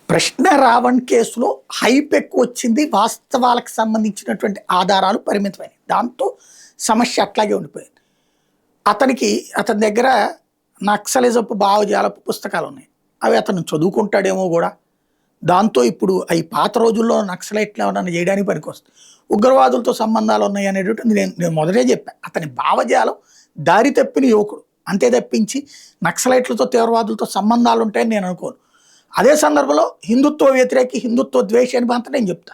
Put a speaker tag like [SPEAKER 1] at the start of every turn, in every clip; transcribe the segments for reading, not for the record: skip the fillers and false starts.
[SPEAKER 1] ప్రశ్న రావణ్ కేసులో హైప్ ఎక్కువ వచ్చింది. వాస్తవాలకు సంబంధించినటువంటి ఆధారాలు పరిమితమైనవి. దాంతో సమస్య అట్లాగే ఉండిపోయింది. అతని దగ్గర నక్సలిజపు భావజాలపు పుస్తకాలు ఉన్నాయి. అవి అతను చదువుకుంటాడేమో కూడా. దాంతో ఇప్పుడు అవి పాత రోజుల్లో నక్సలైట్లు ఏమన్నా చేయడానికి పనికొస్తుంది. ఉగ్రవాదులతో సంబంధాలు ఉన్నాయి అనేటువంటి నేను మొదటే చెప్పాను. అతని భావజాలం దారి తప్పిన యువకుడు అంతే తప్పించి నక్సలైట్లతో తీవ్రవాదులతో సంబంధాలు ఉంటాయని నేను అనుకోను. అదే సందర్భంలో హిందుత్వ వ్యతిరేకి హిందుత్వ ద్వేషి అని మాత్రం నేను చెప్తా.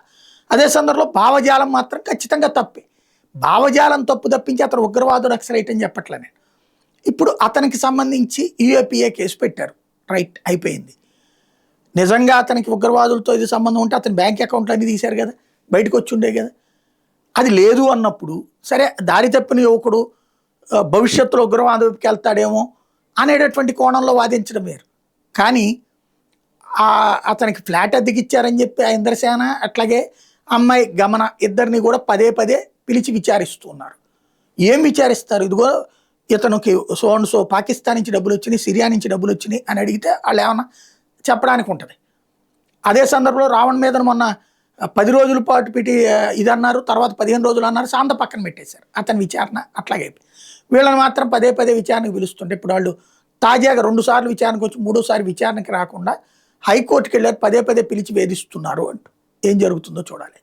[SPEAKER 1] అదే సందర్భంలో భావజాలం మాత్రం ఖచ్చితంగా తప్పే. భావజాలం తప్పు తప్పించి అతను ఉగ్రవాదు నక్సలైట్ అని చెప్పట్లే నేను. ఇప్పుడు అతనికి సంబంధించి యూఏపీఏ కేసు పెట్టారు. రైట్, అయిపోయింది. నిజంగా అతనికి ఉగ్రవాదులతో ఇది సంబంధం ఉంటే అతని బ్యాంక్ అకౌంట్లు అన్నీ తీశారు కదా, బయటకు వచ్చి ఉండే కదా. అది లేదు అన్నప్పుడు సరే, దారి తప్పిన యువకుడు భవిష్యత్తులో ఉగ్రవాదుకి వెళ్తాడేమో అనేటటువంటి కోణంలో వాదించడం వేరు. కానీ అతనికి ఫ్లాట్ అద్దెకిచ్చారని చెప్పి ఆ ఇంద్రసేన అట్లాగే అమ్మాయి గమన ఇద్దరిని కూడా పదే పదే పిలిచి విచారిస్తున్నారు. ఏం విచారిస్తారు? ఇదిగో ఇతనికి సో పాకిస్తాన్ నుంచి డబ్బులు వచ్చినాయి, సిరియా నుంచి డబ్బులు వచ్చినాయి అని అడిగితే వాళ్ళు ఏమన్నా చెప్పడానికి ఉంటుంది. అదే సందర్భంలో రావణ్ మీద మొన్న 10 రోజుల పాటు పెట్టి ఇదన్నారు, తర్వాత 15 రోజులు అన్నారు, సాంత పక్కన పెట్టేశారు. అతని విచారణ అట్లాగే అయిపోయింది. వీళ్ళని మాత్రం పదే పదే విచారణకు పిలుస్తుంటే ఇప్పుడు వాళ్ళు తాజాగా 2 సార్లు విచారణకు వచ్చి 3వ సారి విచారణకి రాకుండా హైకోర్టుకి వెళ్ళారు. పదే పదే పిలిచి వేధిస్తున్నారు అంటూ. ఏం జరుగుతుందో చూడాలి.